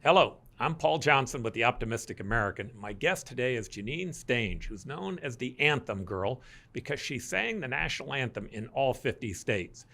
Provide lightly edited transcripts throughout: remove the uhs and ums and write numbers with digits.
Hello, I'm Paul Johnson with the Optimistic American. My guest today is Janine Stange, who's known as the Anthem Girl because she sang the national anthem in all 50 states.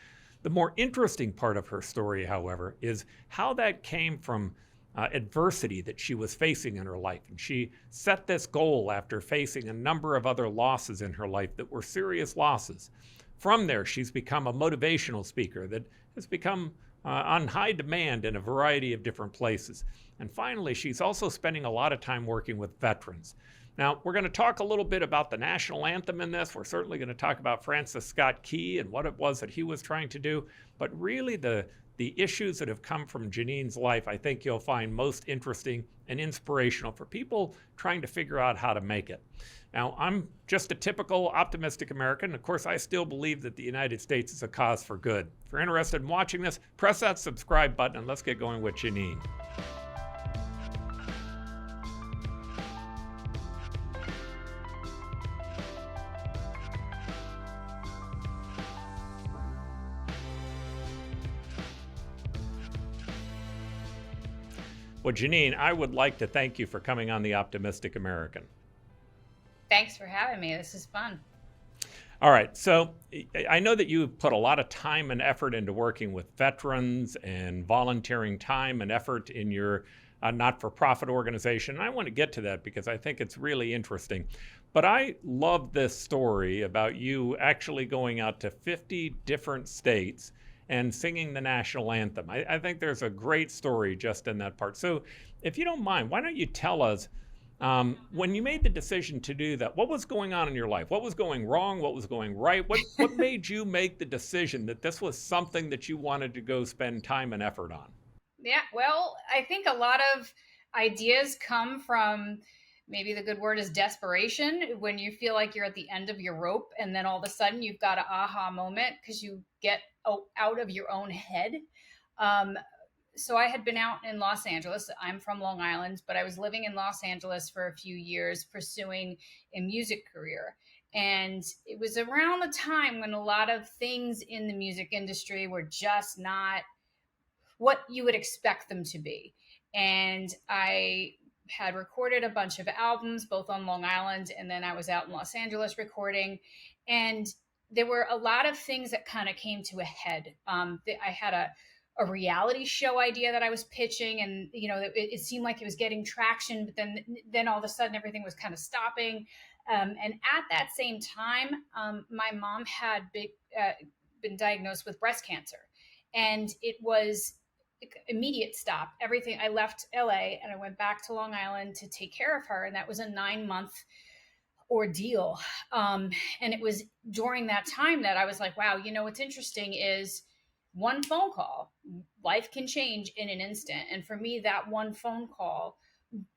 The more interesting part of her story, however, is how that came from adversity that she was facing in her life. And she set this goal after facing a number of other losses in her life that were serious losses. From there, she's become a motivational speaker that has become on high demand in a variety of different places. And finally, she's also spending a lot of time working with veterans. Now, we're going to talk a little bit about the national anthem in this. We're certainly going to talk about Francis Scott Key and what it was that he was trying to do. But really, the issues that have come from Janine's life, I think you'll find most interesting and inspirational for people trying to figure out how to make it. Now, I'm just a typical optimistic American. Of course, I still believe that the United States is a cause for good. If you're interested in watching this, press that subscribe button and let's get going with Janine. Well, Janine, I would like to thank you for coming on the Optimistic American. Thanks for having me. This is fun. All right. So I know that you've put a lot of time and effort into working with veterans and volunteering time and effort in your not-for-profit organization. And I want to get to that because I think it's really interesting. But I love this story about you actually going out to 50 different states and singing the national anthem. I think there's a great story just in that part. So if you don't mind, why don't you tell us, when you made the decision to do that, what was going on in your life? What was going wrong? What was going right? What made you make the decision that this was something that you wanted to go spend time and effort on? Yeah, well, I think a lot of ideas come from, maybe the good word is desperation, when you feel like you're at the end of your rope and then all of a sudden you've got an aha moment because you get out of your own head. So I had been out in Los Angeles. I'm from Long Island, but I was living in Los Angeles for a few years pursuing a music career. And it was around the time when a lot of things in the music industry were just not what you would expect them to be. And I had recorded a bunch of albums, both on Long Island, and then I was out in Los Angeles recording. And there were a lot of things that kind of came to a head. I had a reality show idea that I was pitching, and it seemed like it was getting traction, but then all of a sudden everything was kind of stopping. And at that same time, my mom had been diagnosed with breast cancer, and it was immediate stop. Everything. I left LA and I went back to Long Island to take care of her, and that was a 9-month ordeal. And it was during that time that I was like, wow, what's interesting is one phone call, life can change in an instant. And for me, that one phone call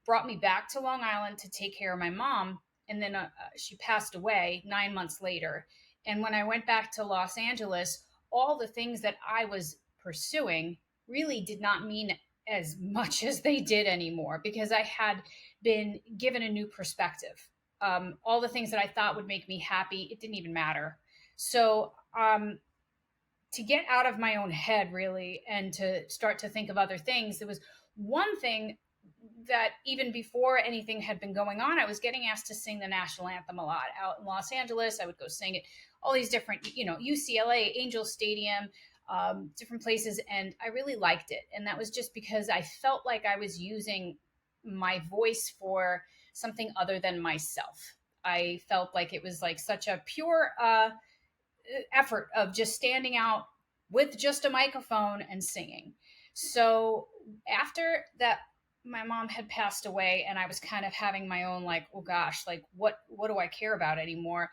brought me back to Long Island to take care of my mom. And then she passed away 9 months later. And when I went back to Los Angeles, all the things that I was pursuing really did not mean as much as they did anymore, because I had been given a new perspective. All the things that I thought would make me happy, it didn't even matter. So to get out of my own head, really, and to start to think of other things, there was one thing that even before anything had been going on, I was getting asked to sing the national anthem a lot. Out in Los Angeles, I would go sing it, all these different, UCLA, Angel Stadium, different places, and I really liked it. And that was just because I felt like I was using my voice for something other than myself. I felt like it was like such a pure effort of just standing out with just a microphone and singing. So after that, my mom had passed away, and I was kind of having my own like, oh gosh, like what do I care about anymore?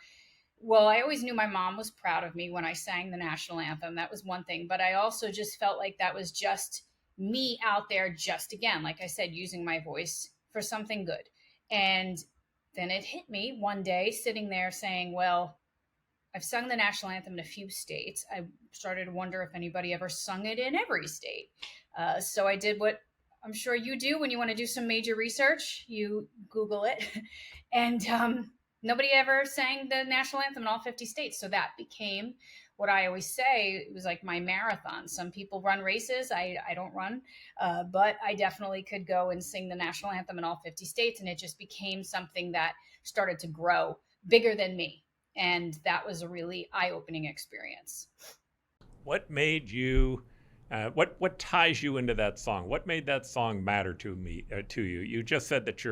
Well, I always knew my mom was proud of me when I sang the national anthem. That was one thing. But I also just felt like that was just me out there, just again, like I said, using my voice for something good. And then it hit me one day sitting there saying, well, I've sung the national anthem in a few states. I started to wonder if anybody ever sung it in every state. So I did what I'm sure you do when you want to do some major research. You Google it. And nobody ever sang the national anthem in all 50 states. So that became what I always say, it was like my marathon. Some people run races. I don't run, but I definitely could go and sing the national anthem in all 50 states. And it just became something that started to grow bigger than me. And that was a really eye-opening experience. What made you, what ties you into that song? What made that song matter to you? You just said that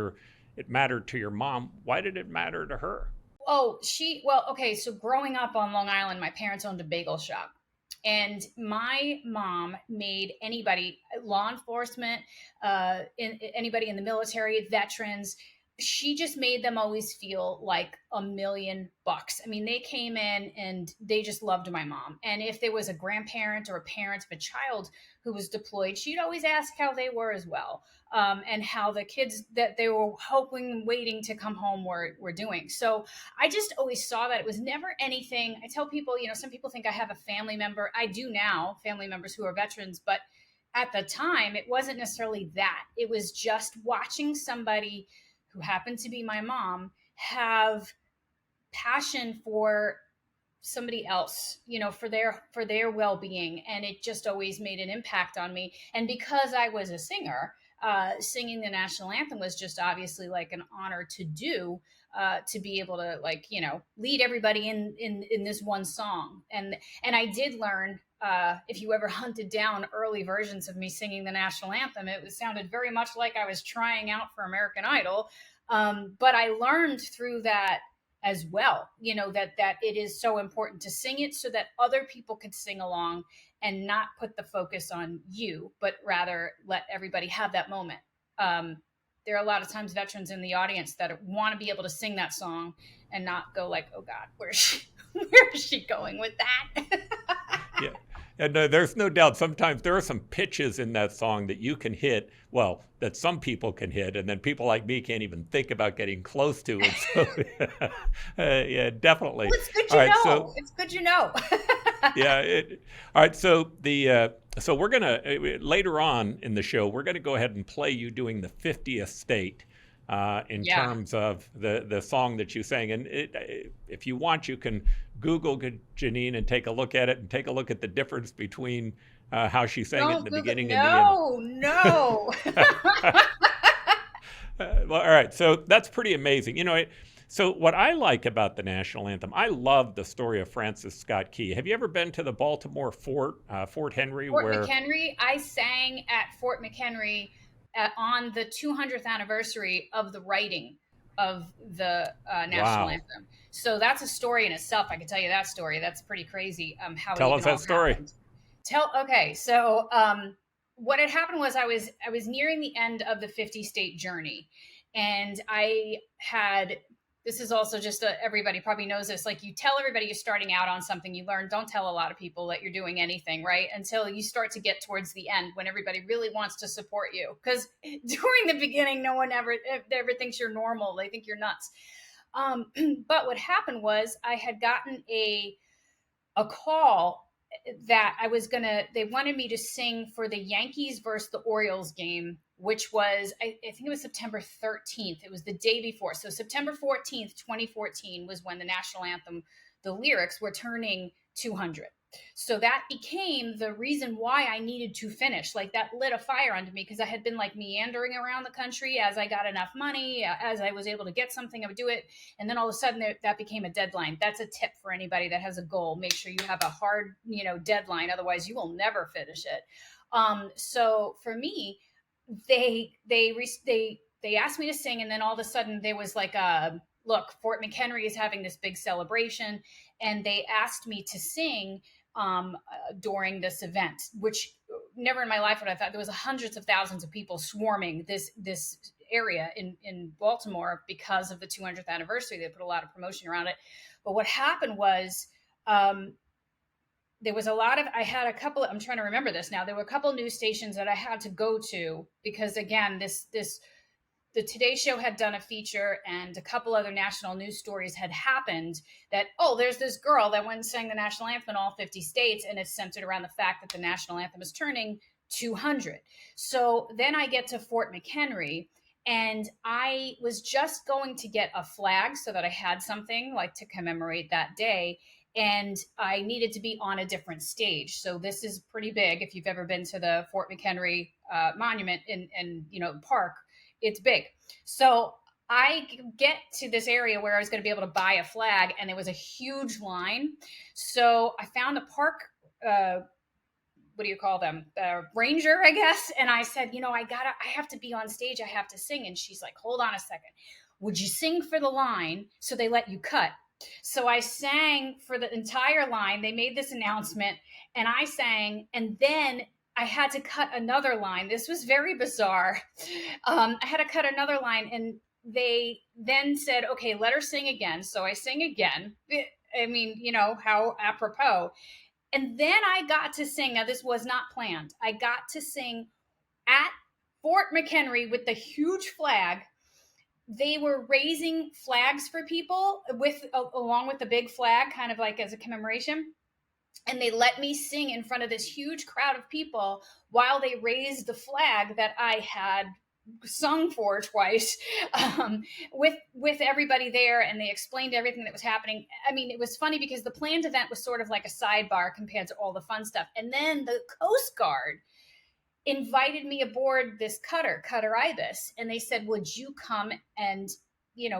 it mattered to your mom. Why did it matter to her? Oh, well, okay. So growing up on Long Island, my parents owned a bagel shop. And my mom made anybody, law enforcement, anybody in the military, veterans, she just made them always feel like $1,000,000. I mean, they came in and they just loved my mom. And if there was a grandparent or a parent of a child who was deployed, she'd always ask how they were as well, and how the kids that they were hoping, waiting to come home were doing. So I just always saw that it was never anything. I tell people, some people think I have a family member. I do now, family members who are veterans, but at the time, it wasn't necessarily that. It was just watching somebody who happened to be my mom have passion for somebody else, for their well-being. And it just always made an impact on me. And because I was a singer, singing the national anthem was just obviously like an honor to do, to be able to lead everybody in this one song. And I did learn, if you ever hunted down early versions of me singing the national anthem, it sounded very much like I was trying out for American Idol. But I learned through that as well, that it is so important to sing it so that other people could sing along and not put the focus on you, but rather let everybody have that moment. There are a lot of times veterans in the audience that want to be able to sing that song and not go like, oh God, where is she going with that? Yeah. And there's no doubt sometimes there are some pitches in that song that you can hit, well, that some people can hit, and then people like me can't even think about getting close to it. So, yeah, definitely. Well, it's good you know. So, it's good you know. Yeah. All right. So so we're going to, later on in the show, we're going to go ahead and play you doing the 50th state. In terms of the song that you sang. And if you want, you can Google Janine and take a look at it and take a look at the difference between how she sang it in the beginning and the end. No. Well, all right. So that's pretty amazing. So what I like about the national anthem, I love the story of Francis Scott Key. Have you ever been to the Baltimore Fort Henry? Fort McHenry? I sang at Fort McHenry on the 200th anniversary of the writing of the national anthem. So that's a story in itself. I can tell you that story. That's pretty crazy. Tell us that story. Okay. So what had happened was I was nearing the end of the 50 state journey, and this is also just everybody probably knows this. Like, you tell everybody you're starting out on something you learn. Don't tell a lot of people that you're doing anything, right? Until you start to get towards the end when everybody really wants to support you. Because during the beginning, no one ever thinks you're normal. They think you're nuts. But what happened was I had gotten a call that they wanted me to sing for the Yankees versus the Orioles game, which was, I think it was September 13th. It was the day before. So September 14th, 2014 was when the national anthem, the lyrics were turning 200. So that became the reason why I needed to finish. Like, that lit a fire under me, because I had been like meandering around the country. As I got enough money, as I was able to get something, I would do it. And then all of a sudden that became a deadline. That's a tip for anybody that has a goal. Make sure you have a hard, deadline. Otherwise you will never finish it. So for me, they asked me to sing. And then all of a sudden there was like look, Fort McHenry is having this big celebration. And they asked me to sing during this event, which never in my life would I thought. There was hundreds of thousands of people swarming this area in Baltimore because of the 200th anniversary. They put a lot of promotion around it. But what happened was there was I had a couple, I'm trying to remember this now. There were a couple of news stations that I had to go to because, again, the Today Show had done a feature, and a couple other national news stories had happened that, there's this girl that went and sang the national anthem in all 50 states, and it's centered around the fact that the national anthem is turning 200. So then I get to Fort McHenry, and I was just going to get a flag so that I had something like to commemorate that day. and I needed to be on a different stage. So this is pretty big. If you've ever been to the Fort McHenry monument in park, it's big. So I get to this area where I was going to be able to buy a flag, and there was a huge line. So I found a park, what do you call them? Ranger, I guess. And I said, I have to be on stage. I have to sing. And she's like, hold on a second. Would you sing for the line so they let you cut? So I sang for the entire line. They made this announcement and I sang, and then I had to cut another line. This was very bizarre. I had to cut another line, and they then said, okay, let her sing again. So I sing again. I mean, how apropos. And then I got to sing. Now, this was not planned. I got to sing at Fort McHenry with the huge flag. They were raising flags for people along with the big flag, kind of like as a commemoration. And they let me sing in front of this huge crowd of people while they raised the flag that I had sung for twice, with everybody there, and they explained everything that was happening. I mean, it was funny because the planned event was sort of like a sidebar compared to all the fun stuff. And then the Coast Guard invited me aboard this cutter Ibis, and they said, would you come and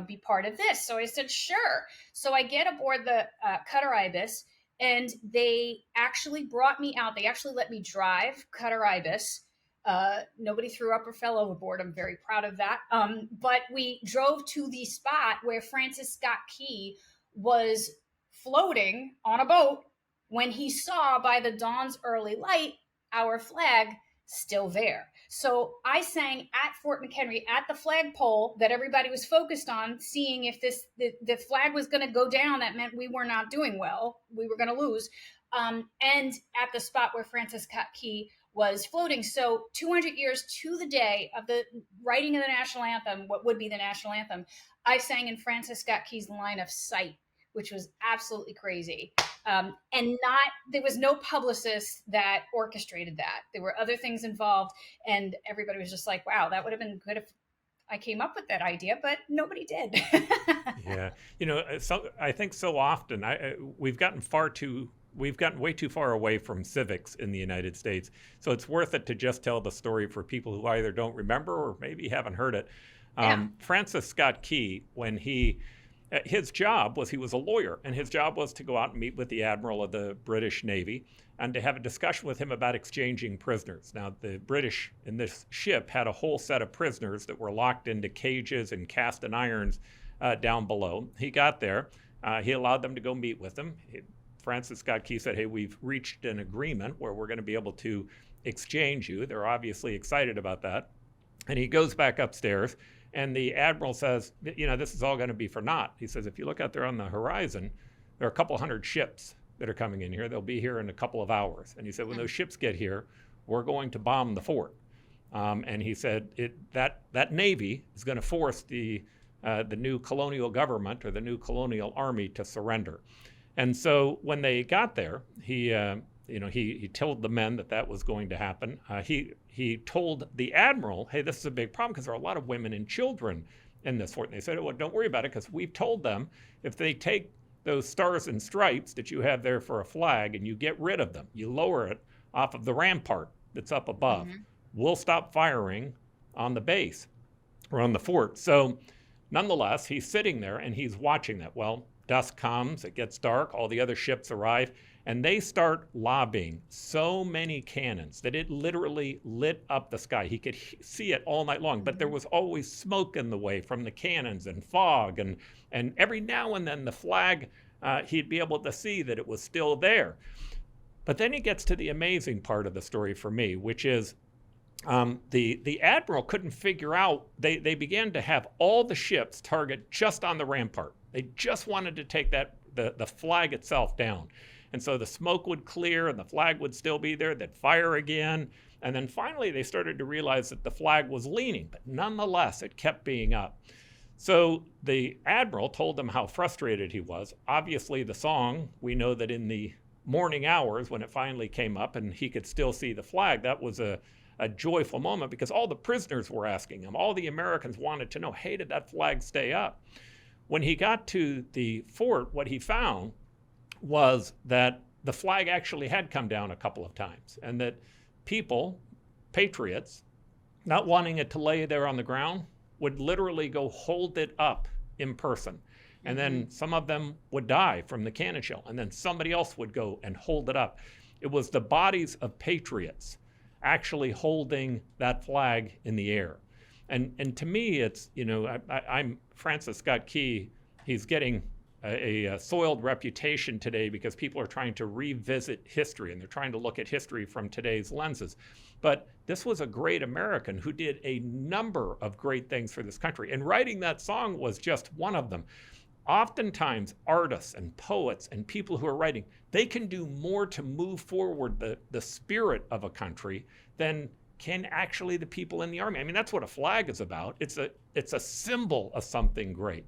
be part of this? So I said, sure. So I get aboard the cutter Ibis, and they actually brought me out. They actually let me drive cutter Ibis. Nobody threw up or fell overboard. I'm very proud of that. But we drove to the spot where Francis Scott Key was floating on a boat when he saw by the dawn's early light our flag still there. So I sang at Fort McHenry at the flagpole that everybody was focused on, seeing if the flag was going to go down. That meant we were not doing well. We were going to lose. And at the spot where Francis Scott Key was floating. So 200 years to the day of the writing of the national anthem, what would be the national anthem, I sang in Francis Scott Key's line of sight, which was absolutely crazy. There was no publicist that orchestrated that. There were other things involved, and everybody was just like, wow, that would have been good if I came up with that idea, but nobody did. Yeah. So I think so often we've gotten way too far away from civics in the United States. So it's worth it to just tell the story for people who either don't remember or maybe haven't heard it. Francis Scott Key, when his job was, he was a lawyer, and his job was to go out and meet with the admiral of the British Navy and to have a discussion with him about exchanging prisoners. Now, the British in this ship had a whole set of prisoners that were locked into cages and cast in irons down below. He got there. He allowed them to go meet with him. Francis Scott Key said, hey, we've reached an agreement where we're going to be able to exchange you. They're obviously excited about that. And he goes back upstairs, and the admiral says, this is all going to be for naught. He says, if you look out there on the horizon, there are a couple hundred ships that are coming in here. They'll be here in a couple of hours. And he said, when those ships get here, we're going to bomb the fort. And he said that Navy is going to force the new colonial government or the new colonial army to surrender. And so when they got there, he told the men that was going to happen. He told the admiral, hey, this is a big problem because there are a lot of women and children in this fort. And they said, well, don't worry about it, because we've told them if they take those stars and stripes that you have there for a flag and you get rid of them, you lower it off of the rampart that's up above, we'll stop firing on the base or on the fort. So nonetheless, he's sitting there and he's watching that. Well, dusk comes, it gets dark, all the other ships arrive, and they start lobbing so many cannons that it literally lit up the sky. He could see it all night long, but there was always smoke in the way from the cannons and fog, and every now and then the flag, he'd be able to see that it was still there. But then he gets to the amazing part of the story for me, which is the admiral couldn't figure out, they began to have all the ships target just on the rampart. They just wanted to take the flag itself down. And so the smoke would clear and the flag would still be there. They'd fire again. And then finally they started to realize that the flag was leaning, but nonetheless it kept being up. So the admiral told them how frustrated he was. Obviously the song, we know that in the morning hours when it finally came up and he could still see the flag, that was a joyful moment, because all the prisoners were asking him. All the Americans wanted to know, hey, did that flag stay up? When he got to the fort, what he found was that the flag actually had come down a couple of times, and that people, patriots, not wanting it to lay there on the ground, would literally go hold it up in person. And then some of them would die from the cannon shell, and then somebody else would go and hold it up. It was the bodies of patriots actually holding that flag in the air. And to me, it's, I'm Francis Scott Key. He's getting a soiled reputation today because people are trying to revisit history, and they're trying to look at history from today's lenses. But this was a great American who did a number of great things for this country. And writing that song was just one of them. Oftentimes, artists and poets and people who are writing, they can do more to move forward the spirit of a country than can actually the people in the army. I mean, that's what a flag is about. It's a symbol of something great.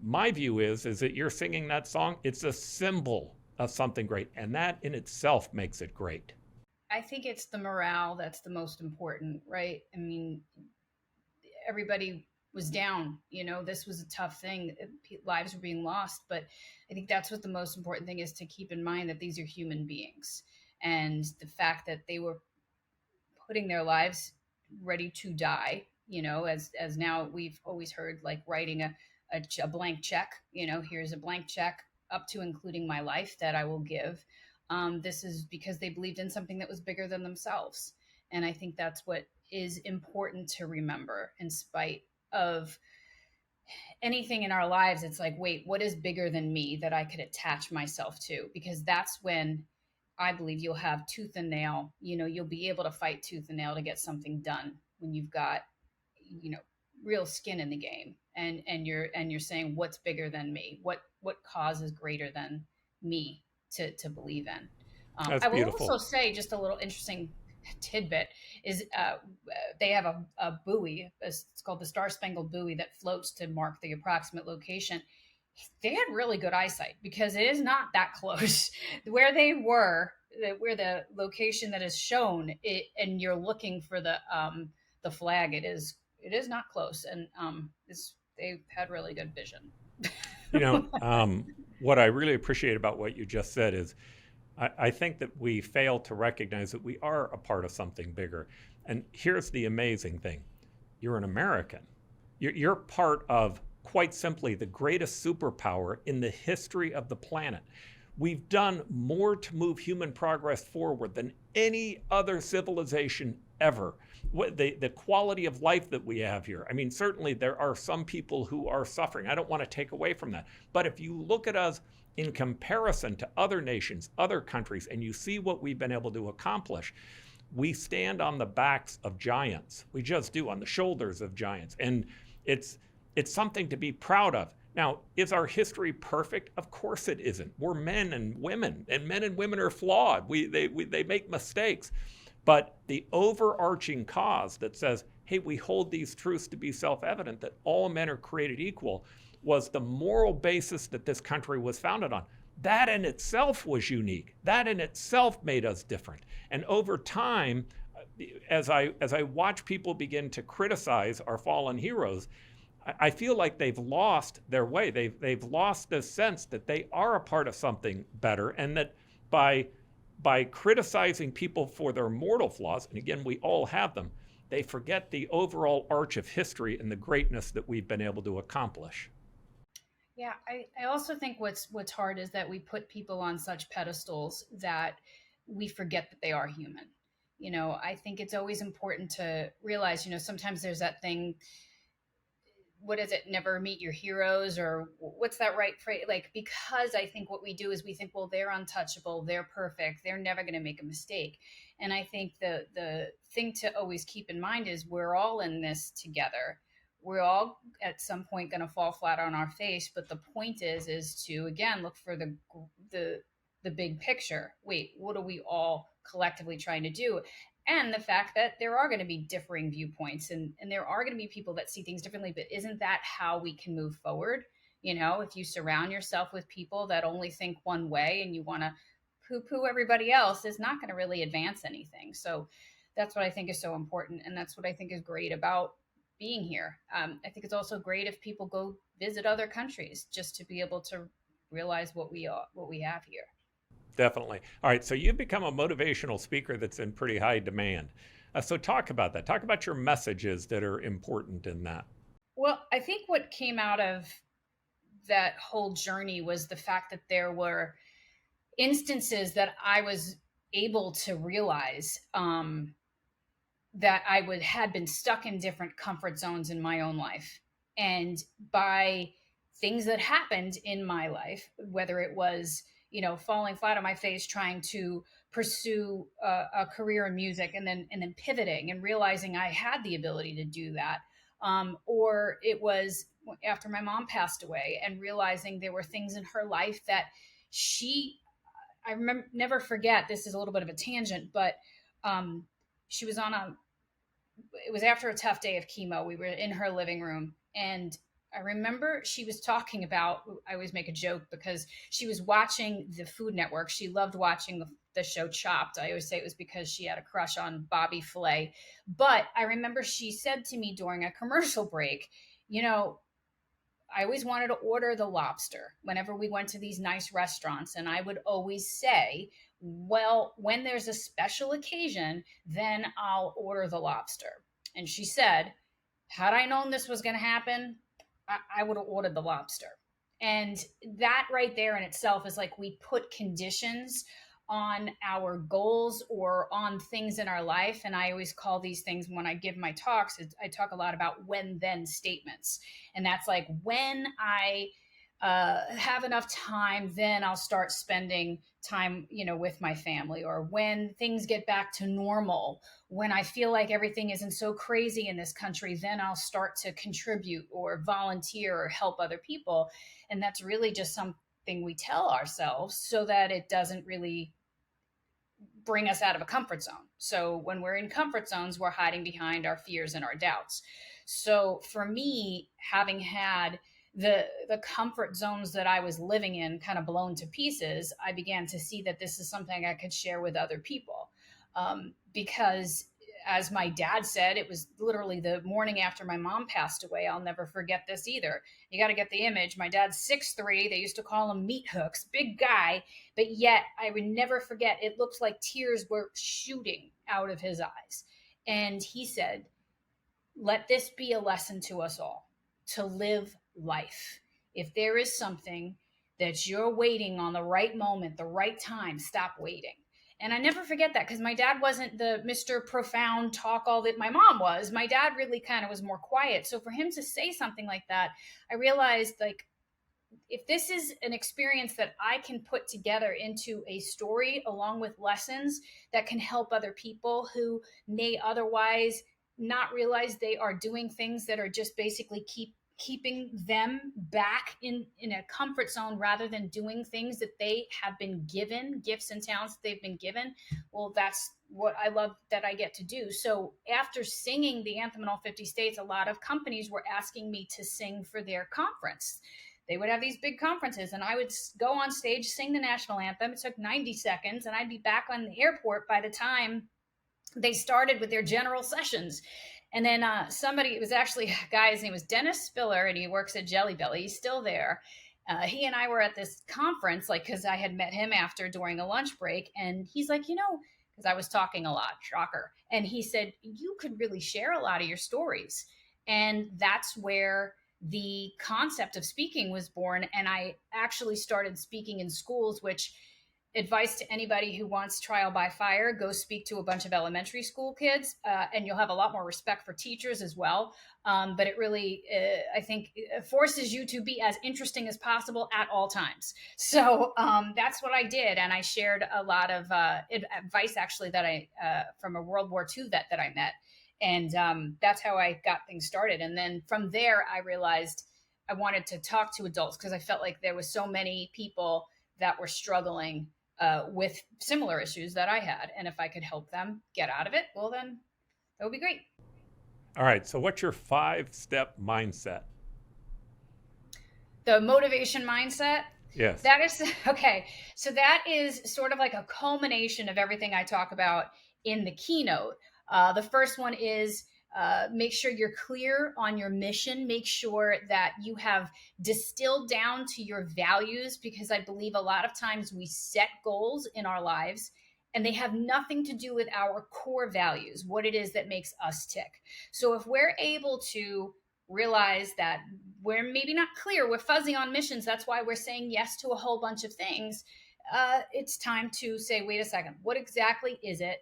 My view is that you're singing that song, it's a symbol of something great, and that in itself makes it great. I think it's the morale that's the most important, right? I mean, everybody was down, this was a tough thing. Lives were being lost, but I think that's what the most important thing is, to keep in mind that these are human beings, and the fact that they were putting their lives ready to die, as now we've always heard, like writing a blank check, here's a blank check up to including my life that I will give. This is because they believed in something that was bigger than themselves. And I think that's what is important to remember, in spite of anything in our lives. It's like, wait, what is bigger than me that I could attach myself to? Because that's when I believe you'll have tooth and nail. You'll be able to fight tooth and nail to get something done when you've got, real skin in the game, and you're saying, what's bigger than me? What cause is greater than me to believe in? That's I will beautiful. also say, just a little interesting tidbit is, they have a buoy. It's called the Star Spangled Buoy, that floats to mark the approximate location. They had really good eyesight, because it is not that close where they were, where the location that is shown it, and you're looking for the flag. It is not close, and they had really good vision. What I really appreciate about what you just said is, I think that we fail to recognize that we are a part of something bigger. And here's the amazing thing. You're an American. You're part of, quite simply, the greatest superpower in the history of the planet. We've done more to move human progress forward than any other civilization ever. The quality of life that we have here. I mean, certainly there are some people who are suffering. I don't want to take away from that. But if you look at us in comparison to other nations, other countries, and you see what we've been able to accomplish, we stand on the backs of giants. We just do, on the shoulders of giants. And it's something to be proud of. Now, is our history perfect? Of course it isn't. We're men and women, and men and women are flawed. They make mistakes. But the overarching cause that says, hey, we hold these truths to be self-evident, that all men are created equal, was the moral basis that this country was founded on. That in itself was unique. That in itself made us different. And over time, as I watch people begin to criticize our fallen heroes, I feel like they've lost their way. They've lost the sense that they are a part of something better, and that by criticizing people for their mortal flaws, and again, we all have them, they forget the overall arch of history and the greatness that we've been able to accomplish. Yeah, I also think what's hard is that we put people on such pedestals that we forget that they are human. I think it's always important to realize, sometimes there's that thing, what is it, never meet your heroes, or what's that right phrase? Like, because I think what we do is we think, well, they're untouchable, they're perfect, they're never going to make a mistake. And I think the thing to always keep in mind is we're all in this together. We're all at some point going to fall flat on our face, but the point is to, again, look for the big picture. Wait, what are we all collectively trying to do? And the fact that there are going to be differing viewpoints, and there are going to be people that see things differently, but isn't that how we can move forward? If you surround yourself with people that only think one way, and you want to poo-poo everybody else, is not going to really advance anything. So that's what I think is so important. And that's what I think is great about being here. I think it's also great if people go visit other countries, just to be able to realize what we have here. Definitely. All right. So you've become a motivational speaker that's in pretty high demand. So talk about that. Talk about your messages that are important in that. Well, I think what came out of that whole journey was the fact that there were instances that I was able to realize that had been stuck in different comfort zones in my own life. And by things that happened in my life, whether it was, falling flat on my face, trying to pursue a career in music and then pivoting and realizing I had the ability to do that. Or it was after my mom passed away and realizing there were things in her life that I remember, never forget, this is a little bit of a tangent, but she was it was after a tough day of chemo. We were in her living room, and I remember she was talking about, I always make a joke because she was watching the Food Network. She loved watching the show Chopped. I always say it was because she had a crush on Bobby Flay. But I remember she said to me during a commercial break, I always wanted to order the lobster whenever we went to these nice restaurants. And I would always say, well, when there's a special occasion, then I'll order the lobster. And she said, had I known this was going to happen, I would have ordered the lobster. And that right there in itself is like we put conditions on our goals or on things in our life. And I always call these things, when I give my talks, I talk a lot about when then statements. And that's like, when I have enough time, then I'll start spending time, with my family. Or when things get back to normal, when I feel like everything isn't so crazy in this country, then I'll start to contribute or volunteer or help other people. And that's really just something we tell ourselves so that it doesn't really bring us out of a comfort zone. So when we're in comfort zones, we're hiding behind our fears and our doubts. So for me, having had the comfort zones that I was living in kind of blown to pieces, I began to see that this is something I could share with other people. Because as my dad said, it was literally the morning after my mom passed away. I'll never forget this either. You got to get the image. My dad's 6'3". They used to call him meat hooks, big guy. But yet I would never forget, it looked like tears were shooting out of his eyes. And he said, let this be a lesson to us all, to live life. If there is something that you're waiting on the right moment, the right time, stop waiting. And I never forget that, because my dad wasn't the Mr. Profound talk all that my mom was. My dad really kind of was more quiet. So for him to say something like that, I realized, like, if this is an experience that I can put together into a story along with lessons that can help other people who may otherwise not realize they are doing things that are just basically keeping them back in a comfort zone rather than doing things that they have been given, gifts and talents that they've been given. Well, that's what I love that I get to do. So after singing the anthem in all 50 states, a lot of companies were asking me to sing for their conference. They would have these big conferences and I would go on stage, sing the national anthem. It took 90 seconds and I'd be back on the airport by the time they started with their general sessions. And then it was actually a guy, his name was Dennis Spiller, and he works at Jelly Belly. He's still there. He and I were at this conference, because I had met him during a lunch break. And he's like, because I was talking a lot, shocker. And he said, you could really share a lot of your stories. And that's where the concept of speaking was born. And I actually started speaking in schools, which, advice to anybody who wants trial by fire, go speak to a bunch of elementary school kids, and you'll have a lot more respect for teachers as well. But it really, I think, forces you to be as interesting as possible at all times. So that's what I did. And I shared a lot of advice, actually, that I from a World War II vet that I met. And that's how I got things started. And then from there, I realized I wanted to talk to adults, because I felt like there was so many people that were struggling with similar issues that I had. And if I could help them get out of it, well, then that would be great. All right. So what's your 5-step mindset? The motivation mindset? Yes. That is, okay. So that is sort of like a culmination of everything I talk about in the keynote. The first one is Make sure you're clear on your mission. Make sure that you have distilled down to your values, because I believe a lot of times we set goals in our lives and they have nothing to do with our core values, what it is that makes us tick. So if we're able to realize that we're maybe not clear, we're fuzzy on missions, that's why we're saying yes to a whole bunch of things, it's time to say, wait a second, what exactly is it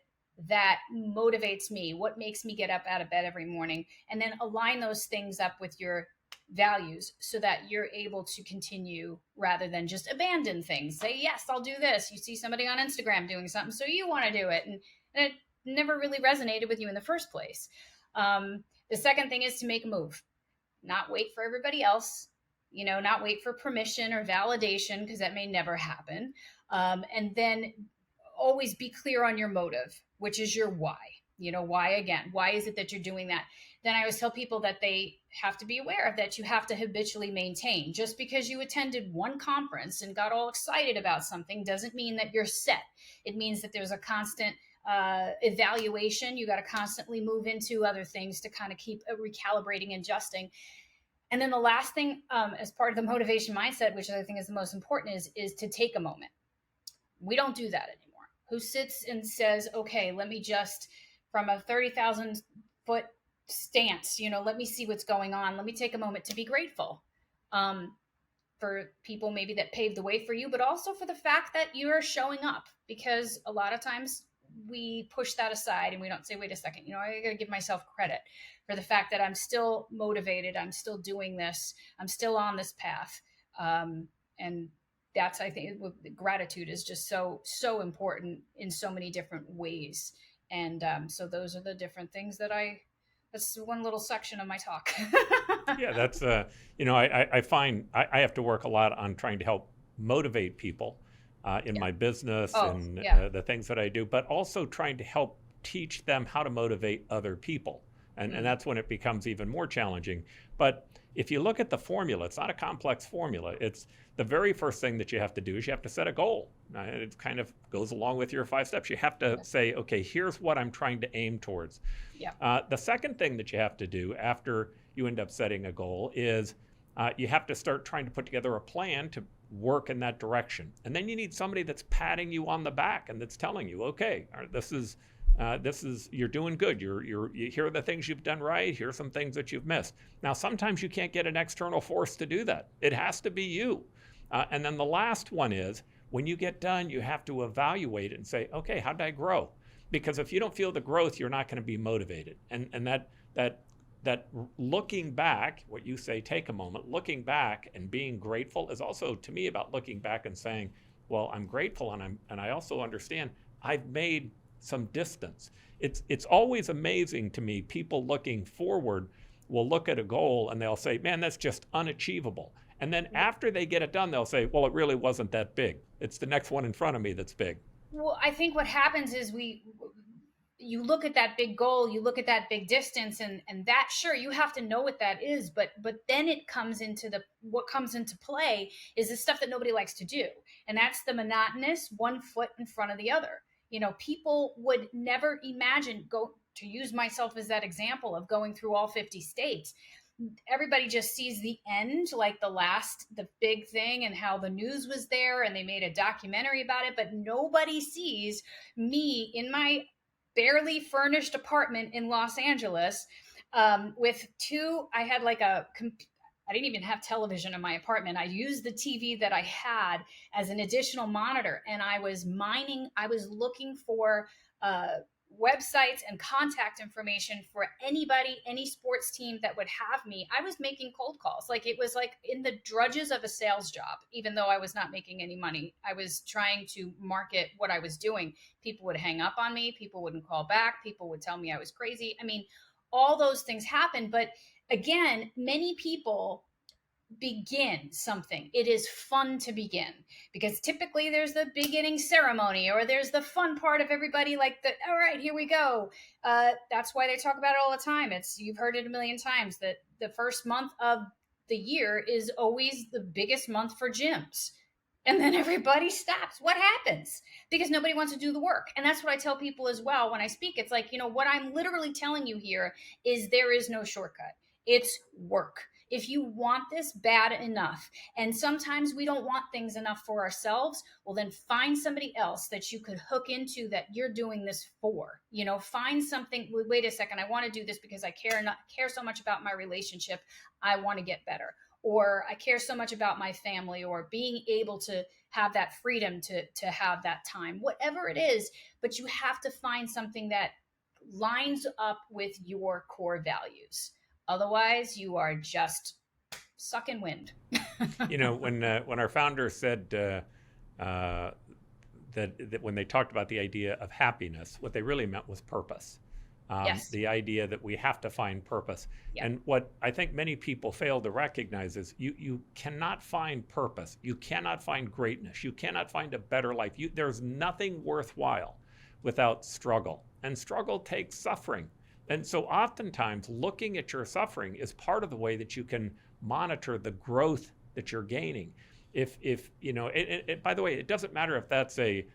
that motivates me? What makes me get up out of bed every morning? And then align those things up with your values so that you're able to continue rather than just abandon things. Say, yes, I'll do this. You see somebody on Instagram doing something, so you want to do it. And it never really resonated with you in the first place. The second thing is to make a move, not wait for everybody else, not wait for permission or validation, because that may never happen. And then always be clear on your motive, which is your why. Why again? Why is it that you're doing that? Then I always tell people that they have to be aware of that you have to habitually maintain. Just because you attended one conference and got all excited about something doesn't mean that you're set. It means that there's a constant evaluation. You got to constantly move into other things to kind of keep recalibrating and adjusting. And then the last thing, as part of the motivation mindset, which I think is the most important, is to take a moment. We don't do that anymore. Who sits and says, okay, let me just, from a 30,000 foot stance, let me see what's going on. Let me take a moment to be grateful for people maybe that paved the way for you, but also for the fact that you're showing up, because a lot of times we push that aside and we don't say, wait a second, I got to give myself credit for the fact that I'm still motivated. I'm still doing this. I'm still on this path. And that's, I think, gratitude is just so important in so many different ways. And so those are the different things that's one little section of my talk. Yeah, that's, I find I have to work a lot on trying to help motivate people in my business and the things that I do, but also trying to help teach them how to motivate other people. And that's when it becomes even more challenging. But if you look at the formula, it's not a complex formula. It's the very first thing that you have to do is you have to set a goal. It kind of goes along with your 5 steps. You have to say, okay, here's what I'm trying to aim towards. Yeah. The second thing that you have to do after you end up setting a goal is you have to start trying to put together a plan to work in that direction. And then you need somebody that's patting you on the back and that's telling you, okay, this is you're doing good. Here are the things you've done right. Here are some things that you've missed. Now, sometimes you can't get an external force to do that. It has to be you. And then the last one is, when you get done, you have to evaluate it and say, okay, how did I grow? Because if you don't feel the growth, you're not going to be motivated. And that looking back, what you say, take a moment, looking back and being grateful is also, to me, about looking back and saying, well, I'm grateful and I also understand I've made some distance. It's always amazing to me, people looking forward will look at a goal and they'll say, man, that's just unachievable. And then after they get it done, they'll say, well, it really wasn't that big. It's the next one in front of me that's big. Well, I think what happens is you look at that big goal, you look at that big distance, and that, sure, you have to know what that is, but then it comes into what comes into play is the stuff that nobody likes to do. And that's the monotonous one foot in front of the other. People would never imagine, to use myself as that example of going through all 50 states. Everybody just sees the end, like the big thing, and how the news was there and they made a documentary about it, but nobody sees me in my barely furnished apartment in Los Angeles with I had I didn't even have television in my apartment. I used the TV that I had as an additional monitor, and I was looking for websites and contact information for anybody, any sports team that would have me. I was making cold calls. It was like in the drudges of a sales job, even though I was not making any money. I was trying to market what I was doing. People would hang up on me. People wouldn't call back. People would tell me I was crazy. I mean, all those things happen. But again, many people begin something. It is fun to begin, because typically there's the beginning ceremony, or there's the fun part of everybody, all right, here we go. That's why they talk about it all the time. You've heard it a million times that the first month of the year is always the biggest month for gyms. and then everybody stops. What happens? Because nobody wants to do the work. And that's what I tell people as well when I speak. It's like, what I'm literally telling you here is there is no shortcut. It's work. If you want this bad enough, and sometimes we don't want things enough for ourselves, well, then find somebody else that you could hook into that you're doing this for. Find something. Wait a second, I want to do this because I care so much about my relationship. I want to get better, or I care so much about my family, or being able to have that freedom to have that time, whatever it is. But you have to find something that lines up with your core values. Otherwise, you are just sucking wind. When our founder said that when they talked about the idea of happiness, what they really meant was purpose. Yes. The idea that we have to find purpose. Yeah. And what I think many people fail to recognize is you cannot find purpose. You cannot find greatness. You cannot find a better life. There's nothing worthwhile without struggle. And struggle takes suffering. And so oftentimes looking at your suffering is part of the way that you can monitor the growth that you're gaining. By the way, it doesn't matter if that's a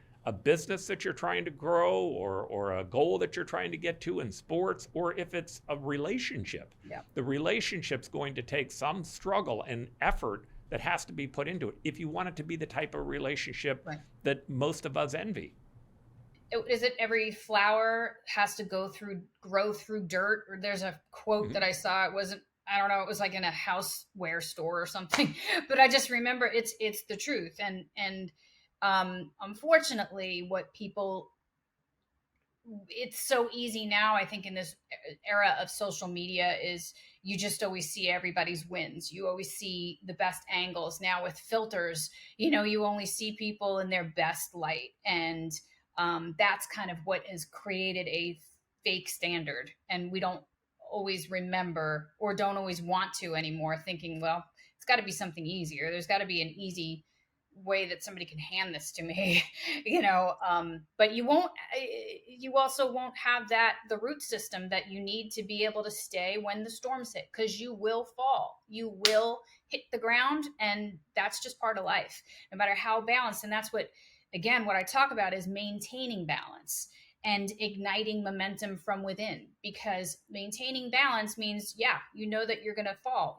business that you're trying to grow, or a goal that you're trying to get to in sports, or if it's a relationship. Yeah. The relationship's going to take some struggle and effort that has to be put into it if you want it to be the type of relationship Right. that most of us envy. Is it every flower has to grow through dirt? Or there's a quote that I saw. It wasn't, I don't know, it was like in a houseware store or something, but I just remember it's the truth. And unfortunately, it's so easy now, I think, in this era of social media, is you just always see everybody's wins. You always see the best angles. Now with filters, you only see people in their best light. And that's kind of what has created a fake standard. And we don't always remember, or don't always want to anymore, thinking, well, it's got to be something easier. There's got to be an easy way that somebody can hand this to me, but you also won't have the root system that you need to be able to stay when the storms hit, because you will fall, you will hit the ground, and that's just part of life, no matter how balanced. And that's what I talk about, is maintaining balance and igniting momentum from within, because maintaining balance means, that you're going to fall,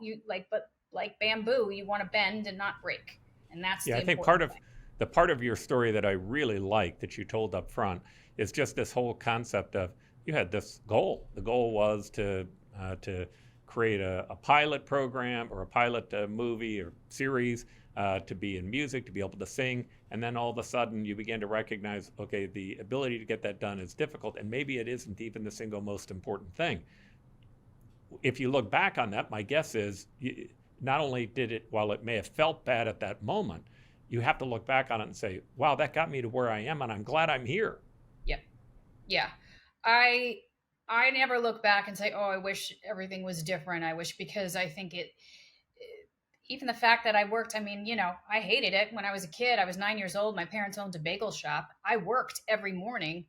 but like bamboo, you want to bend and not break. And that's I think part of your story that I really like that you told up front is just this whole concept of, you had this goal. The goal was to create a pilot program, or a pilot movie or series, to be in music, to be able to sing. And then all of a sudden you begin to recognize, okay, the ability to get that done is difficult, and maybe it isn't even the single most important thing. If you look back on that, my guess is, not only did it, while it may have felt bad at that moment, you have to look back on it and say, wow, that got me to where I am, and I'm glad I'm here. Yeah. I never look back and say, oh, I wish everything was different. Because I think even the fact that I worked, I hated it. When I was a kid, I was 9 years old. My parents owned a bagel shop. I worked every morning,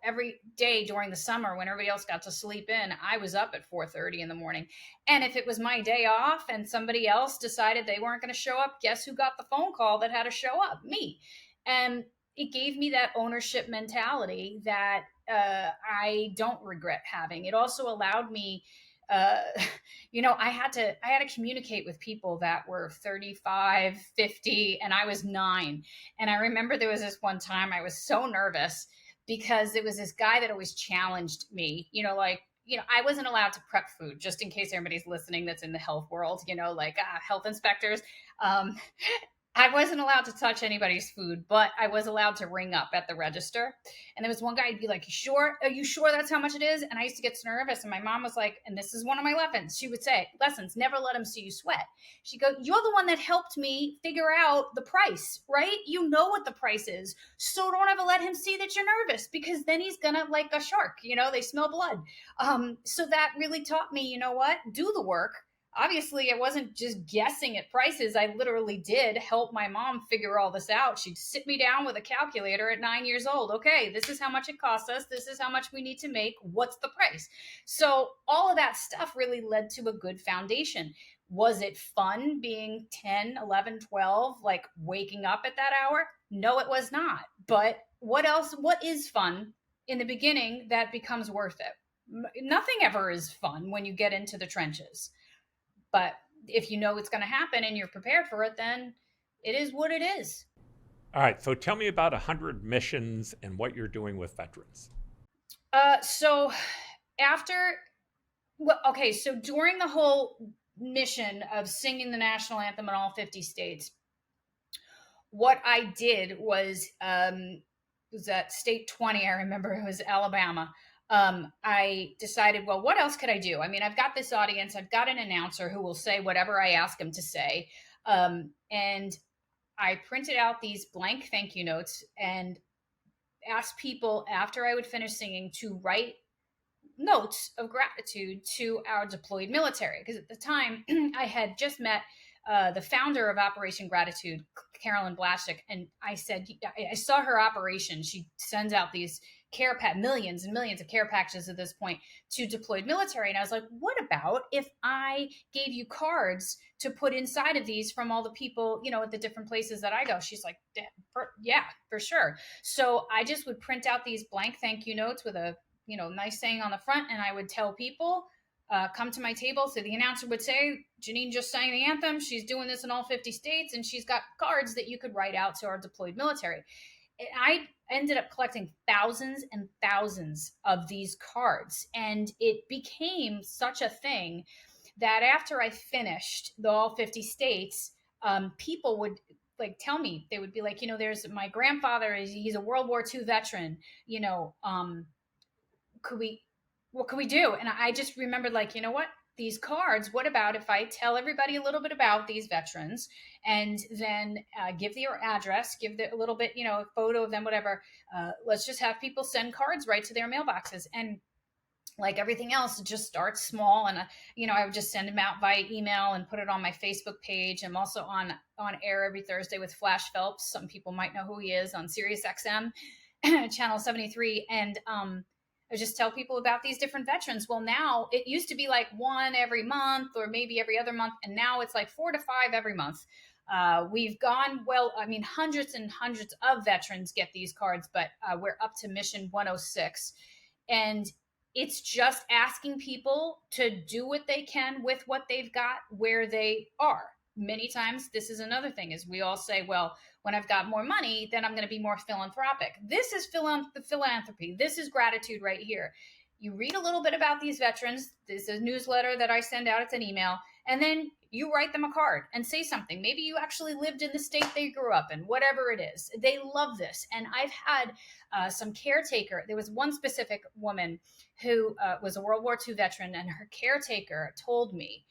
every day during the summer when everybody else got to sleep in. I was up at 4:30 in the morning. And if it was my day off and somebody else decided they weren't going to show up, guess who got the phone call that had to show up? Me. And it gave me that ownership mentality that I don't regret having. It also allowed me, I had to communicate with people that were 35, 50, and I was 9. And I remember there was this one time I was so nervous because there was this guy that always challenged me, I wasn't allowed to prep food, just in case everybody's listening that's in the health world, health inspectors. I wasn't allowed to touch anybody's food, but I was allowed to ring up at the register. And there was one guy, he'd be like, Are you sure that's how much it is? And I used to get so nervous. And my mom was like, and this is one of my lessons. She would say, never let him see you sweat. She'd go, you're the one that helped me figure out the price, right? You know what the price is. So don't ever let him see that you're nervous, because then he's gonna, like a shark, they smell blood. So that really taught me, do the work. obviously I wasn't just guessing at prices. I literally did help my mom figure all this out. She'd sit me down with a calculator at 9 years old. Okay, this is how much it costs us. This is how much we need to make. What's the price? So all of that stuff really led to a good foundation. Was it fun being 10, 11, 12, like waking up at that hour? No, it was not. But what else? What is fun in the beginning that becomes worth it? Nothing ever is fun when you get into the trenches. But if you know it's going to happen and you're prepared for it, then it is what it is. All right. So tell me about 100 missions and what you're doing with veterans. So during the whole mission of singing the national anthem in all 50 states, what I did was at state 20, I remember it was Alabama. I decided, well, what else could I do? I mean, I've got this audience, I've got an announcer who will say whatever I ask him to say. And I printed out these blank thank you notes and asked people after I would finish singing to write notes of gratitude to our deployed military. Because at the time I had just met the founder of Operation Gratitude, Carolyn Blashik, and I said, I saw her operation. She sends out these millions and millions of care packages at this point to deployed military. And I was like, what about if I gave you cards to put inside of these from all the people, at the different places that I go? She's like, yeah, for sure. So I just would print out these blank thank you notes with a, nice saying on the front. And I would tell people, come to my table. So the announcer would say, Janine just sang the anthem. She's doing this in all 50 states. And she's got cards that you could write out to our deployed military. And I ended up collecting thousands and thousands of these cards. And it became such a thing that after I finished the all 50 states, people would tell me, they would be like, there's my grandfather, he's a World War II veteran, what could we do? And I just remembered, what? These cards, what about if I tell everybody a little bit about these veterans and then give their address, give a little bit, a photo of them, whatever. Let's just have people send cards right to their mailboxes. And like everything else, it just starts small. And, I would just send them out via email and put it on my Facebook page. I'm also on air every Thursday with Flash Phelps. Some people might know who he is on Sirius XM, channel 73. And, I just tell people about these different veterans. Well, now it used to be like one every month or maybe every other month. And now it's like 4 to 5 every month. We've gone, hundreds and hundreds of veterans get these cards, but we're up to mission 106. And it's just asking people to do what they can with what they've got where they are. Many times, this is another thing, is we all say, well, when I've got more money, then I'm going to be more philanthropic. This is philanthropy. This is gratitude right here. You read a little bit about these veterans. This is a newsletter that I send out. It's an email. And then you write them a card and say something. Maybe you actually lived in the state they grew up in, whatever it is. They love this. And I've had some caretaker. There was one specific woman who was a World War II veteran, and her caretaker told me,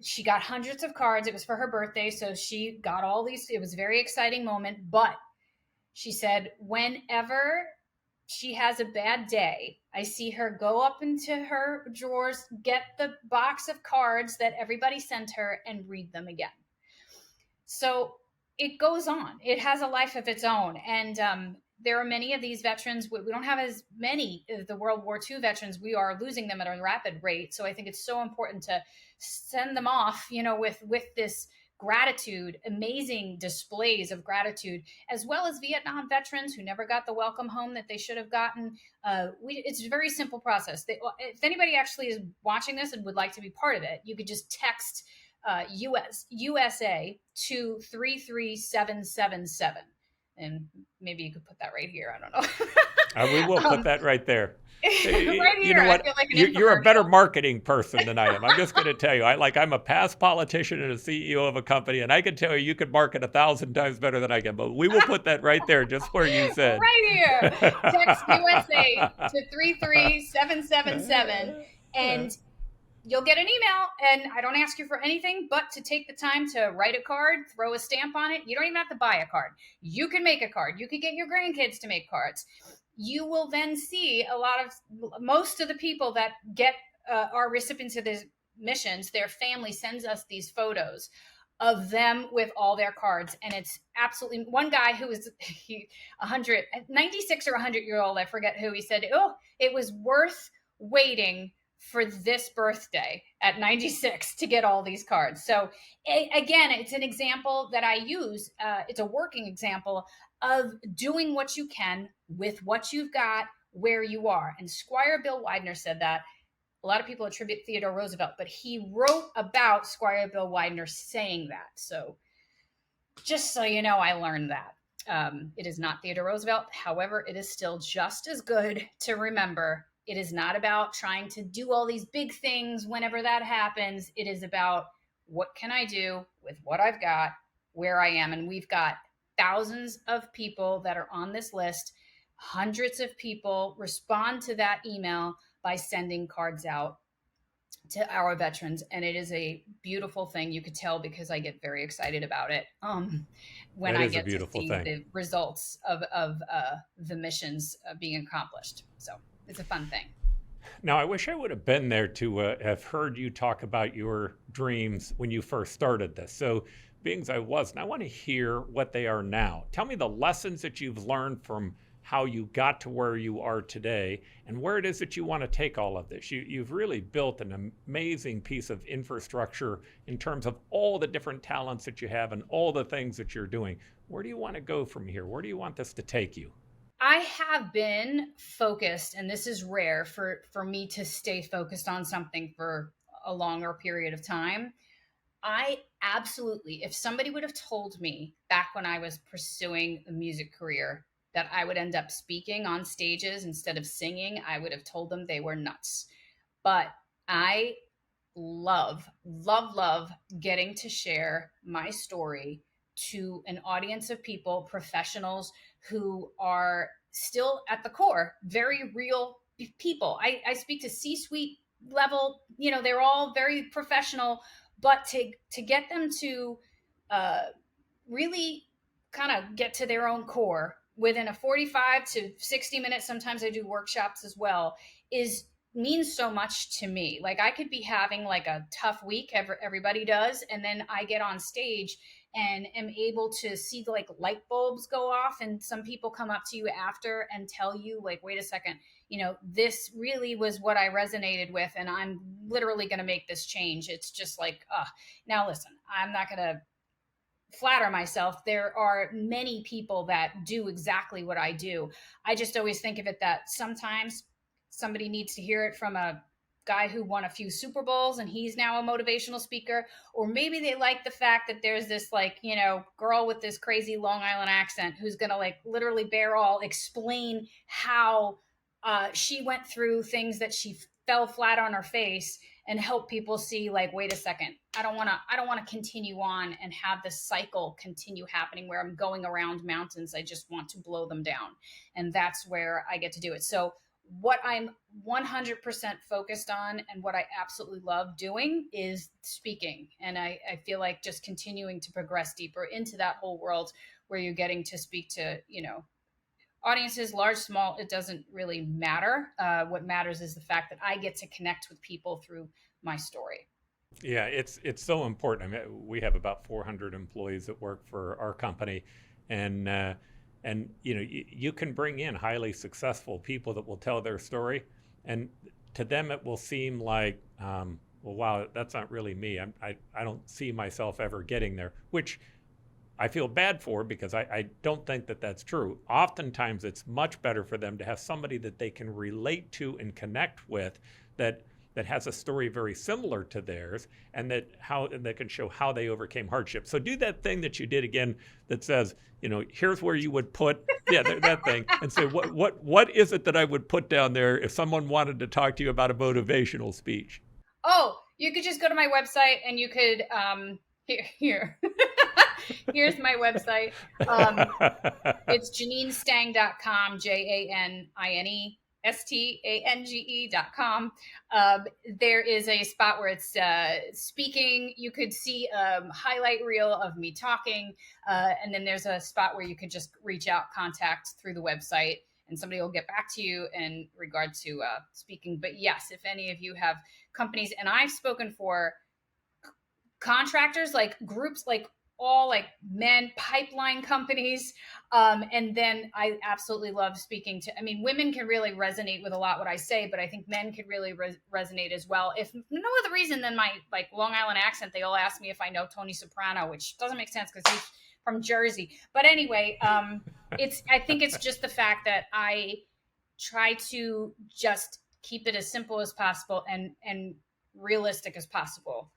she got hundreds of cards. It was for her birthday. So she got all these. It was a very exciting moment. But she said, whenever she has a bad day, I see her go up into her drawers, get the box of cards that everybody sent her, and read them again. So it goes on. It has a life of its own. And there are many of these veterans. We don't have as many of the World War II veterans. We are losing them at a rapid rate. So I think it's so important to send them off, with this gratitude, amazing displays of gratitude, as well as Vietnam veterans who never got the welcome home that they should have gotten. It's a very simple process. If anybody actually is watching this and would like to be part of it, you could just text USA to 33777. And maybe you could put that right here. I don't know. We will put that right there. Right here, you know what? I feel like You're a better marketing person than I am. I'm just going to tell you. I'm a past politician and a CEO of a company, and I can tell you could market 1,000 times better than I can. But we will put that right there, just where you said. Right here. Text USA to 33777, and you'll get an email. And I don't ask you for anything but to take the time to write a card, throw a stamp on it. You don't even have to buy a card. You can make a card. You could get your grandkids to make cards. You will then see most of the people that get are recipients of missions, their family sends us these photos of them with all their cards. And it's absolutely, one guy who was 96 or 100-year-old, I forget who, he said, oh, it was worth waiting for this birthday at 96 to get all these cards. So again, it's an example that I use. It's a working example of doing what you can with what you've got where you are. And Squire Bill Widener said that. A lot of people attribute Theodore Roosevelt, but he wrote about Squire Bill Widener saying that. So just so you know, I learned that. It is not Theodore Roosevelt. However, it is still just as good to remember. It is not about trying to do all these big things whenever that happens. It is about what can I do with what I've got, where I am. And we've got thousands of people that are on this list. Hundreds of people respond to that email by sending cards out to our veterans. And it is a beautiful thing. You could tell because I get very excited about it when I get to see the results of the missions being accomplished. So it's a fun thing. Now, I wish I would have been there to have heard you talk about your dreams when you first started this. So being as I wasn't, I want to hear what they are now. Tell me the lessons that you've learned from how you got to where you are today and where it is that you want to take all of this. You've really built an amazing piece of infrastructure in terms of all the different talents that you have and all the things that you're doing. Where do you want to go from here? Where do you want this to take you? I have been focused, and this is rare for me to stay focused on something for a longer period of time. I absolutely, if somebody would have told me back when I was pursuing a music career that I would end up speaking on stages instead of singing, I would have told them they were nuts. But I love getting to share my story to an audience of people, professionals who are still at the core, very real people. I speak to C-suite level, they're all very professional, but to get them to really kind of get to their own core within a 45 to 60 minutes, sometimes I do workshops as well, means so much to me. Like I could be having like a tough week, everybody does, and then I get on stage and am able to see the like light bulbs go off, and some people come up to you after and tell you like, wait a second, this really was what I resonated with, and I'm literally going to make this change. It's just like, now listen, I'm not going to flatter myself. There are many people that do exactly what I do. I just always think of it that sometimes somebody needs to hear it from a guy who won a few Super Bowls and he's now a motivational speaker, or maybe they like the fact that there's this like, girl with this crazy Long Island accent who's going to like literally bare all explain how she went through things that she fell flat on her face and help people see like, wait a second, I don't want to continue on and have this cycle continue happening where I'm going around mountains. I just want to blow them down. And that's where I get to do it. So what I'm 100% focused on and what I absolutely love doing is speaking. And I feel like just continuing to progress deeper into that whole world where you're getting to speak to, audiences, large, small, it doesn't really matter. What matters is the fact that I get to connect with people through my story. Yeah, it's so important. I mean, we have about 400 employees that work for our company, and you can bring in highly successful people that will tell their story, and to them it will seem like, well, wow, that's not really me. I don't see myself ever getting there, which I feel bad for because I don't think that that's true. Oftentimes, it's much better for them to have somebody that they can relate to and connect with that has a story very similar to theirs, and that can show how they overcame hardship. So do that thing that you did again that says, here's where you would put, that thing, and say, what is it that I would put down there if someone wanted to talk to you about a motivational speech? Oh, you could just go to my website and you could, here. Here's my website. It's JanineStange.com, JanineStange.com. There is a spot where it's speaking. You could see a highlight reel of me talking. And then there's a spot where you could just reach out, contact through the website, and somebody will get back to you in regard to speaking. But yes, if any of you have companies, and I've spoken for contractors, like groups, like all like men, pipeline companies. And then I absolutely love speaking to, I mean, women can really resonate with a lot what I say, but I think men could really resonate as well. If no other reason than my like Long Island accent, they all ask me if I know Tony Soprano, which doesn't make sense because he's from Jersey. But anyway, I think it's just the fact that I try to just keep it as simple as possible and realistic as possible.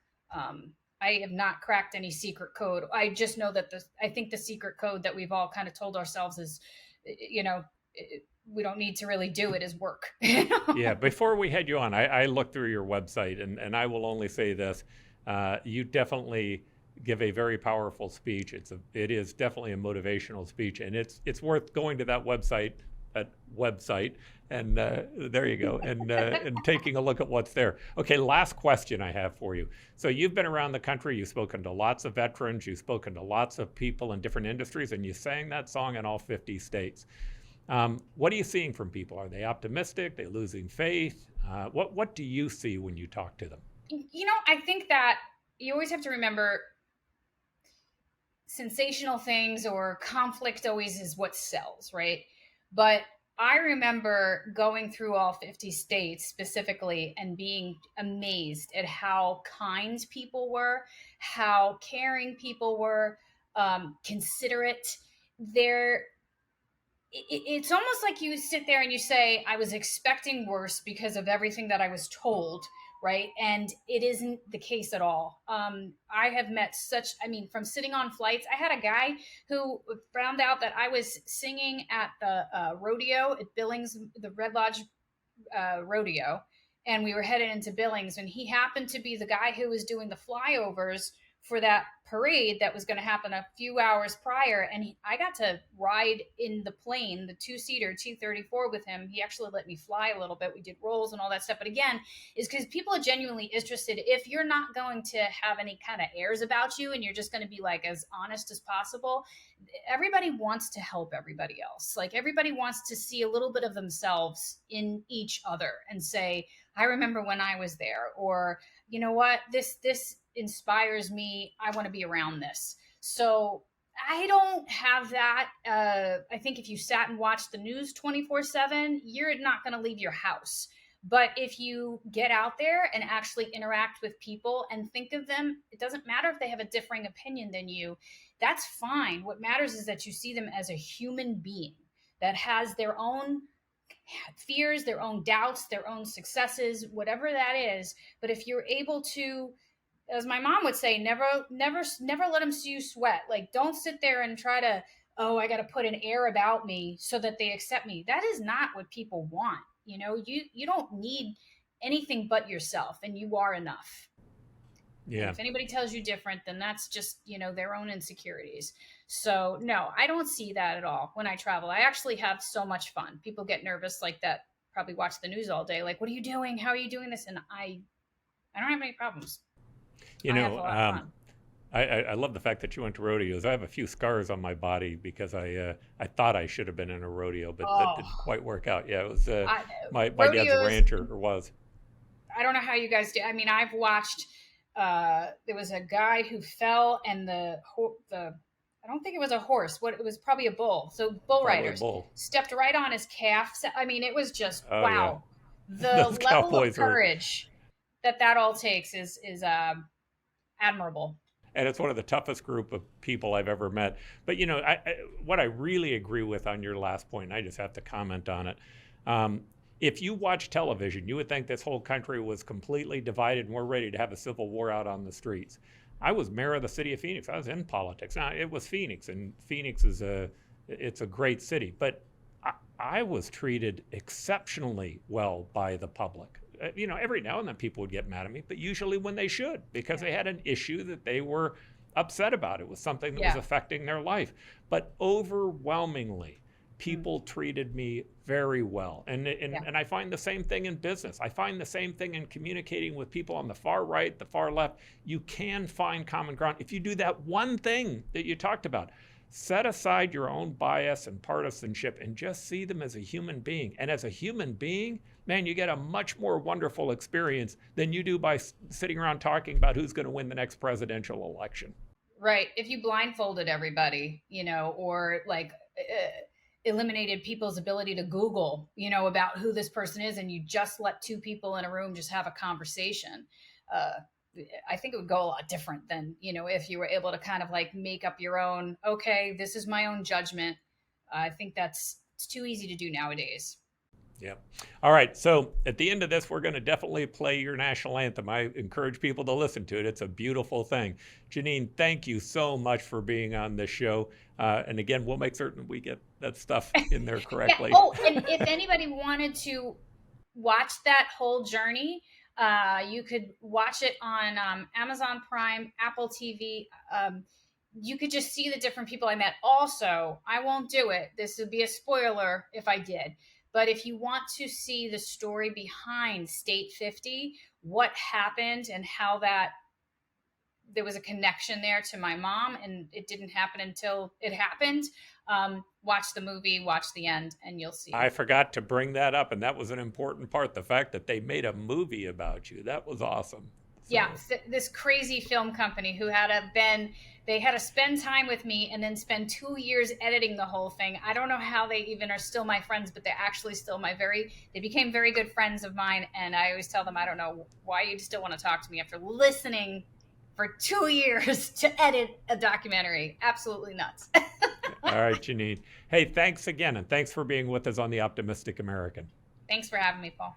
I have not cracked any secret code. I just know that I think the secret code that we've all kind of told ourselves is, we don't need to really do it, is work. Yeah. Before we had you on, I looked through your website, and I will only say this: you definitely give a very powerful speech. It is definitely a motivational speech, and it's worth going to that website. And there you go, and taking a look at what's there. Okay, last question I have for you. So you've been around the country, you've spoken to lots of veterans, you've spoken to lots of people in different industries, and you sang that song in all 50 states. What are you seeing from people? Are they optimistic? Are they losing faith? What do you see when you talk to them? I think that you always have to remember sensational things or conflict always is what sells, right? But I remember going through all 50 states specifically and being amazed at how kind people were, how caring people were, considerate. It's almost like you sit there and you say, I was expecting worse because of everything that I was told, right? And it isn't the case at all. I have met from sitting on flights, I had a guy who found out that I was singing at the rodeo at Billings, the Red Lodge rodeo, and we were headed into Billings, and he happened to be the guy who was doing the flyovers for that parade that was going to happen a few hours prior. And I got to ride in the plane, the two-seater T-34 with him. He actually let me fly a little bit. We did rolls and all that stuff. But again, is because people are genuinely interested. If you're not going to have any kind of airs about you and you're just going to be like as honest as possible, everybody wants to help everybody else. Like everybody wants to see a little bit of themselves in each other and say, I remember when I was there, or you know what, this inspires me. I want to be around this. So I don't have that. I think if you sat and watched the news 24/7, you're not going to leave your house. But if you get out there and actually interact with people and think of them, it doesn't matter if they have a differing opinion than you. That's fine. What matters is that you see them as a human being that has their own fears, their own doubts, their own successes, whatever that is. But if you're able to, as my mom would say, never let them see you sweat. Like, don't sit there and try to, I got to put an air about me so that they accept me. That is not what people want. You don't need anything but yourself, and you are enough. Yeah. And if anybody tells you different, then that's just, their own insecurities. So no, I don't see that at all when I travel. I actually have so much fun. People get nervous like that, probably watch the news all day. Like, what are you doing? How are you doing this? And I don't have any problems. I love the fact that you went to rodeos. I have a few scars on my body because I thought I should have been in a rodeo, but that didn't quite work out. Yeah, it was my dad's a rancher, or was. I don't know how you guys do. I mean, I've watched. There was a guy who fell, and the I don't think it was a horse. It was probably a bull. So bull riders stepped right on his calf. I mean, it was just wow. Yeah. The level of courage that all takes is admirable. And it's one of the toughest group of people I've ever met. But what I really agree with on your last point, and I just have to comment on it. If you watch television, you would think this whole country was completely divided and we're ready to have a civil war out on the streets. I was mayor of the city of Phoenix. I was in politics. Now, it was Phoenix, and Phoenix is it's a great city. But I was treated exceptionally well by the public. Every now and then people would get mad at me, but usually when they should, because they had an issue that they were upset about. It was something that was affecting their life. But overwhelmingly, people treated me very well. And I find the same thing in business. I find the same thing in communicating with people on the far right, the far left. You can find common ground if you do that one thing that you talked about. Set aside your own bias and partisanship and just see them as a human being. And as a human being, man, you get a much more wonderful experience than you do by sitting around talking about who's going to win the next presidential election. Right. If you blindfolded everybody, or like eliminated people's ability to Google, about who this person is, and you just let two people in a room just have a conversation, I think it would go a lot different than, if you were able to kind of like make up your own, okay, this is my own judgment. I think it's too easy to do nowadays. Yeah. All right. So at the end of this, we're going to definitely play your national anthem. I encourage people to listen to it. It's a beautiful thing. Janine, thank you so much for being on this show. And again, we'll make certain we get that stuff in there correctly. Yeah. Oh, and if anybody wanted to watch that whole journey, you could watch it on Amazon Prime, Apple TV. You could just see the different people I met. Also, I won't do it. This would be a spoiler if I did. But if you want to see the story behind State 50, what happened and how there was a connection there to my mom, and it didn't happen until it happened, watch the movie, watch the end, and you'll see. I forgot to bring that up, and that was an important part, the fact that they made a movie about you. That was awesome. So. Yeah, this crazy film company who they had to spend time with me and then spend 2 years editing the whole thing. I don't know how they even are still my friends, but they're actually still they became very good friends of mine. And I always tell them, I don't know why you still want to talk to me after listening for 2 years to edit a documentary. Absolutely nuts. All right, Janine. Hey, thanks again. And thanks for being with us on The Optimistic American. Thanks for having me, Paul.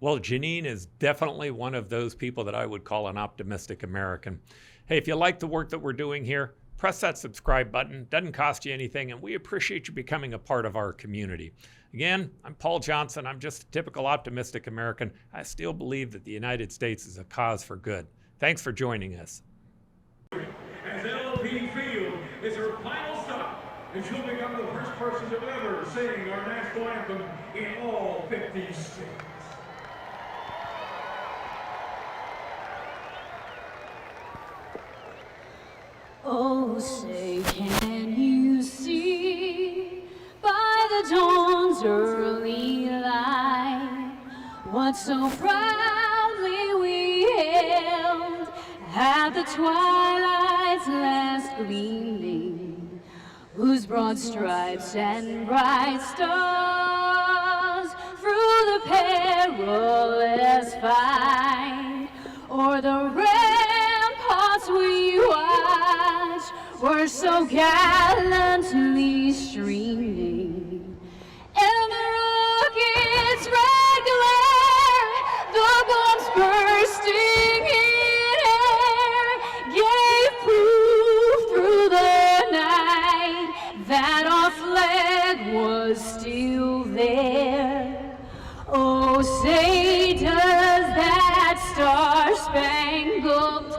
Well, Janine is definitely one of those people that I would call an optimistic American. Hey, if you like the work that we're doing here, press that subscribe button. Doesn't cost you anything, and we appreciate you becoming a part of our community. Again, I'm Paul Johnson. I'm just a typical optimistic American. I still believe that the United States is a cause for good. Thanks for joining us. As LP Field is her final stop, and she'll become the first person to ever sing our national anthem in all 50 states. Oh, say, can you see by the dawn's early light what so proudly we hailed at the twilight's last gleaming, whose broad stripes and bright stars through the perilous fight o'er the ramparts we watched were so gallantly streaming, and the rocket's red glare, the bombs bursting in air, gave proof through the night that our flag was still there. Oh, say does that star-spangled